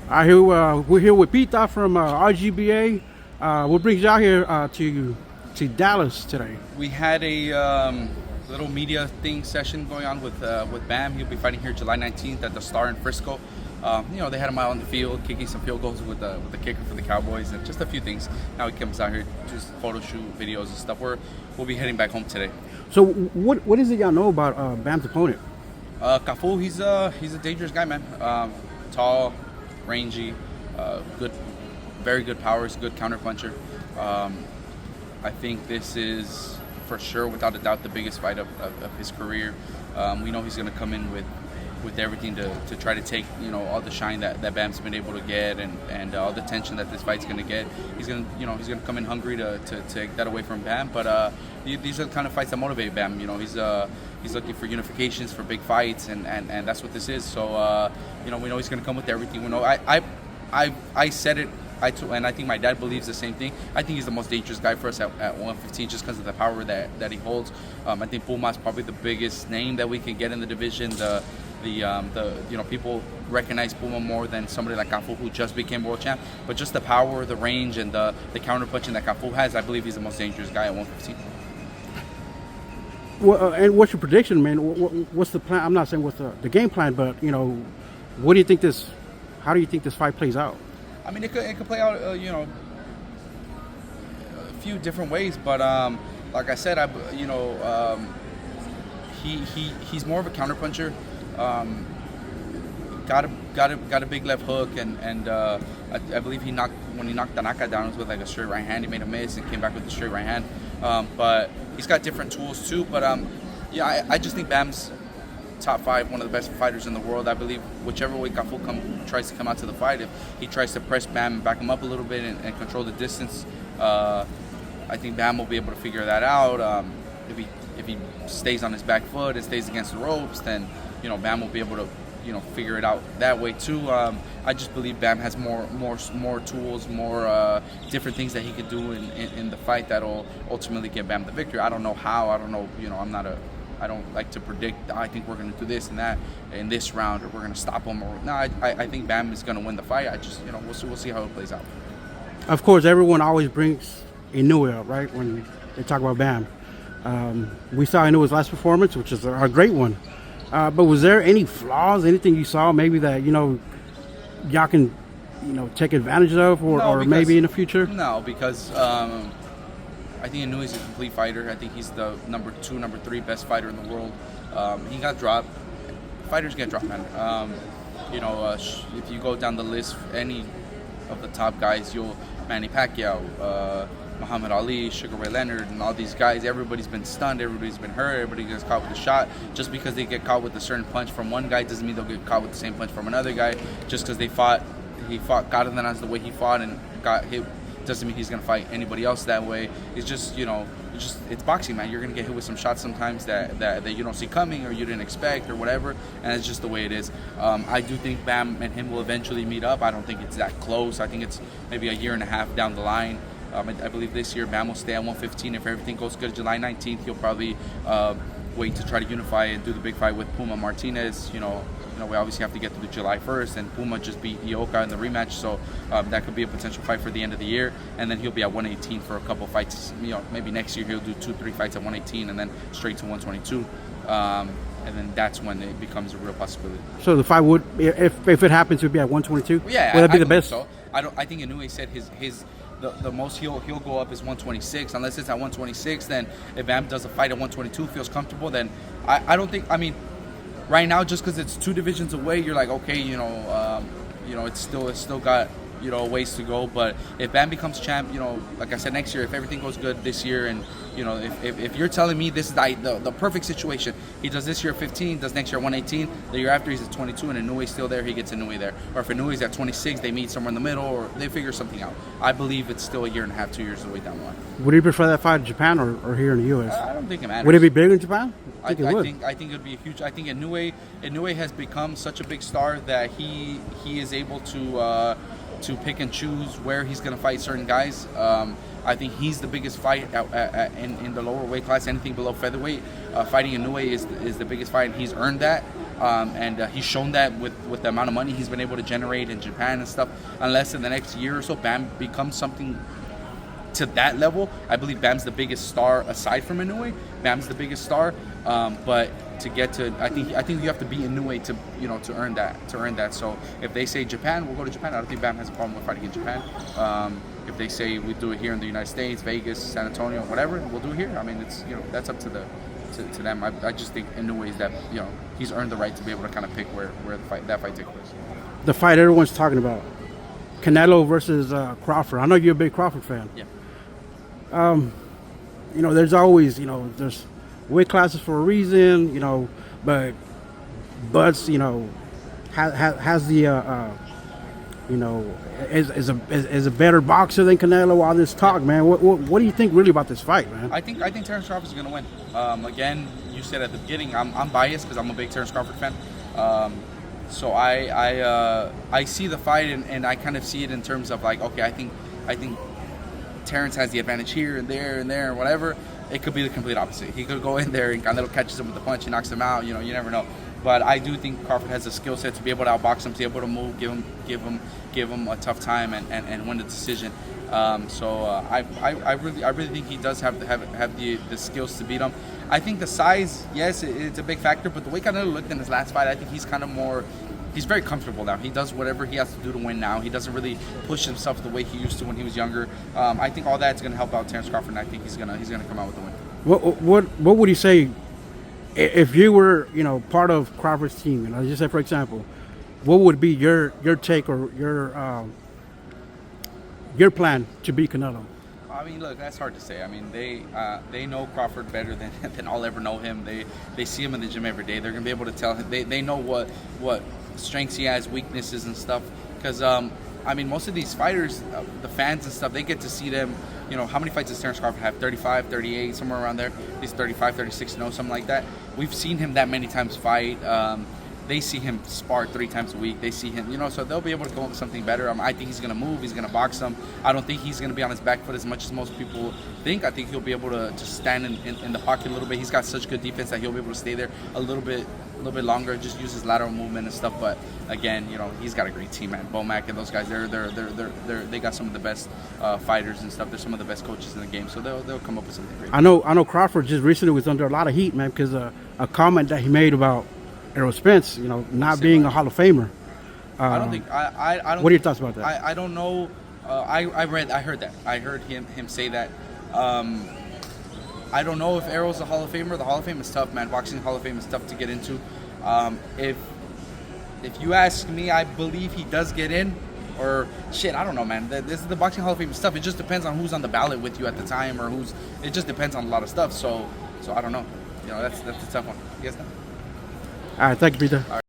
We're here with Pita from RGBA. What brings you out here to Dallas today? We had a little media session going on with Bam. He'll be fighting here July 19th at the Star in Frisco. They had him out on the field, kicking some field goals with the kicker for the Cowboys, and just a few things. Now he comes out here, just photo shoot, videos and stuff. We'll be heading back home today. So what is it y'all know about Bam's opponent? Cafu, he's a dangerous guy, man. Tall, rangy, very good powers, good counter puncher. I think this is for sure, without a doubt, the biggest fight of his career. We know he's going to come in with everything to try to take all the shine that Bam's been able to get and all the tension that this fight's going to get. He's going to come in hungry to take that away from Bam. But these are the kind of fights that motivate Bam. He's looking for unifications, for big fights, and that's what this is. So we know he's going to come with everything. We know I said it. And I think my dad believes the same thing. I think he's the most dangerous guy for us at 115 just because of the power that he holds. I think Puma's probably the biggest name that we can get in the division. People recognize Puma more than somebody like Cafu, who just became world champ. But just the power, the range, and the counter punching that Cafu has, I believe he's the most dangerous guy at 115. Well, and what's your prediction, man? What's the plan? I'm not saying what's the game plan, but what do you think how do you think this fight plays out? I mean, it could play out, a few different ways, but like I said, he's more of a counterpuncher. Got a big left hook, and I believe when he knocked Tanaka down, it was with like a straight right hand. He made a miss and came back with a straight right hand. But he's got different tools too. But I just think Bam's top 5, one of the best fighters in the world. I believe whichever way Cafu tries to come out to the fight, if he tries to press Bam and back him up a little bit and control the distance, I think Bam will be able to figure that out. If he stays on his back foot and stays against the ropes, then Bam will be able to figure it out that way too. I just believe Bam has more tools, more different things that he could do in the fight that'll ultimately get Bam the victory. I don't know how. I don't know. I don't like to predict. I think we're going to do this and that in this round, or we're going to stop him. Or no, I think Bam is going to win the fight. We'll see how it plays out. Of course, everyone always brings Inoue up, right, when they talk about Bam. We saw Inoue's last performance, which is a great one. But was there any flaws, anything you saw maybe that y'all can take advantage of, or maybe in the future? No, because I think Inoue is a complete fighter. I think he's the number 2, number 3 best fighter in the world. He got dropped. Fighters get dropped, man. If you go down the list, any of the top guys, Manny Pacquiao, Muhammad Ali, Sugar Ray Leonard, and all these guys, everybody's been stunned, everybody's been hurt, everybody gets caught with a shot. Just because they get caught with a certain punch from one guy doesn't mean they'll get caught with the same punch from another guy. Just because he fought Cardenas the way he fought and got hit doesn't mean he's going to fight anybody else that way. It's just, it's boxing, man. You're going to get hit with some shots sometimes that you don't see coming or you didn't expect or whatever, and it's just the way it is. I do think Bam and him will eventually meet up. I don't think it's that close. I think it's maybe a year and a half down the line. I believe this year Bam will stay at 115. If everything goes good, July 19th, he'll probably wait to try to unify and do the big fight with Puma Martinez. We obviously have to get through July 1st, and Puma just beat Ioka in the rematch, so that could be a potential fight for the end of the year. And then he'll be at 118 for a couple fights. Maybe next year he'll do 2-3 fights at 118 and then straight to 122. And then that's when it becomes a real possibility. So the fight would, if it happens, would be at 122. Yeah, would that be the best? So I think Inoue said the most he'll go up is 126. Unless it's at 126, then if Bam does a fight at 122, feels comfortable, then I don't think. I mean, right now, just because it's 2 divisions away, you're like, okay, it's still got ways to go. But if Bam becomes champ, like I said, next year, if everything goes good this year, and if you're telling me this is the perfect situation, he does this year at 15, does next year at 118, the year after he's at 22, and Inoue's still there, he gets Inoue there. Or if Inoue's at 26, they meet somewhere in the middle, or they figure something out. I believe it's still a year and a half, 2 years away down the line. Would you prefer that fight in Japan or here in the U.S.? I don't think it matters. Would it be bigger in Japan? I think it would be a huge. I think Inoue has become such a big star that he is able to pick and choose where he's going to fight certain guys. I think he's the biggest fight in the lower weight class. Anything below featherweight, fighting Inoue is the biggest fight, and he's earned that. and he's shown that with the amount of money he's been able to generate in Japan and stuff. Unless in the next year or so, Bam becomes something to that level. I believe Bam's the biggest star aside from Inoue. Bam's the biggest star, but to get to, I think you have to be Inoue to earn that. So if they say Japan, we'll go to Japan. I don't think Bam has a problem with fighting in Japan. If they say we do it here in the United States, Vegas, San Antonio, whatever, we'll do it here. I mean, it's that's up to them. I just think Inoue is that he's earned the right to be able to kind of pick where that fight takes place. The fight everyone's talking about, Canelo versus Crawford. I know you're a big Crawford fan. Yeah. There's always, there's weight classes for a reason, but Bud's, has the, is a better boxer than Canelo. All this talk, man. What do you think really about this fight, man? I think Terence Crawford is going to win. Again, you said at the beginning, I'm biased because I'm a big Terence Crawford fan. So I see the fight and I kind of see it in terms of like, okay, I think Terence has the advantage here and there and whatever. It could be the complete opposite. He could go in there and Canelo catches him with a punch, he knocks him out. You never know. But I do think Crawford has the skill set to be able to outbox him, to be able to move, give him a tough time and win the decision. I really think he does have the skills to beat him. I think the size, yes, it's a big factor, but the way Canelo looked in his last fight, I think he's kind of more. He's very comfortable now. He does whatever he has to do to win now. He doesn't really push himself the way he used to when he was younger. I think all that's going to help out Terence Crawford, and I think he's gonna come out with the win. What would you say if you were part of Crawford's team? Just say, for example, what would be your take or your plan to beat Canelo? I mean, look, that's hard to say. I mean, they know Crawford better than I'll ever know him. They see him in the gym every day. They're gonna be able to tell him. They know what strengths he has, weaknesses and stuff. Because I mean, most of these fighters, the fans and stuff, they get to see them. How many fights does Terence Crawford have? 35, 38, somewhere around there. He's 35, 36, something like that. We've seen him that many times fight. They see him spar 3 times a week. They see him, so they'll be able to come up with something better. I think he's going to move. He's going to box him. I don't think he's going to be on his back foot as much as most people think. I think he'll be able to just stand in the pocket a little bit. He's got such good defense that he'll be able to stay there a little bit longer, just use his lateral movement and stuff. But again, he's got a great team, man. Bomac and those guys, they got some of the best fighters and stuff. They're some of the best coaches in the game, so they'll come up with something great. I know Crawford just recently was under a lot of heat, man, because a comment that he made about Errol Spence, not being a Hall of Famer. I don't think. I don't. What are your thoughts about that? I don't know. I heard that. I heard him say that. I don't know if Errol's a Hall of Famer. The Hall of Fame is tough, man. Boxing Hall of Fame is tough to get into. If you ask me, I believe he does get in. Or shit, I don't know, man. This is the Boxing Hall of Fame stuff. It just depends on who's on the ballot with you at the time, or who's. It just depends on a lot of stuff. So I don't know. That's a tough one. You guys know? All right, thank you, Pita.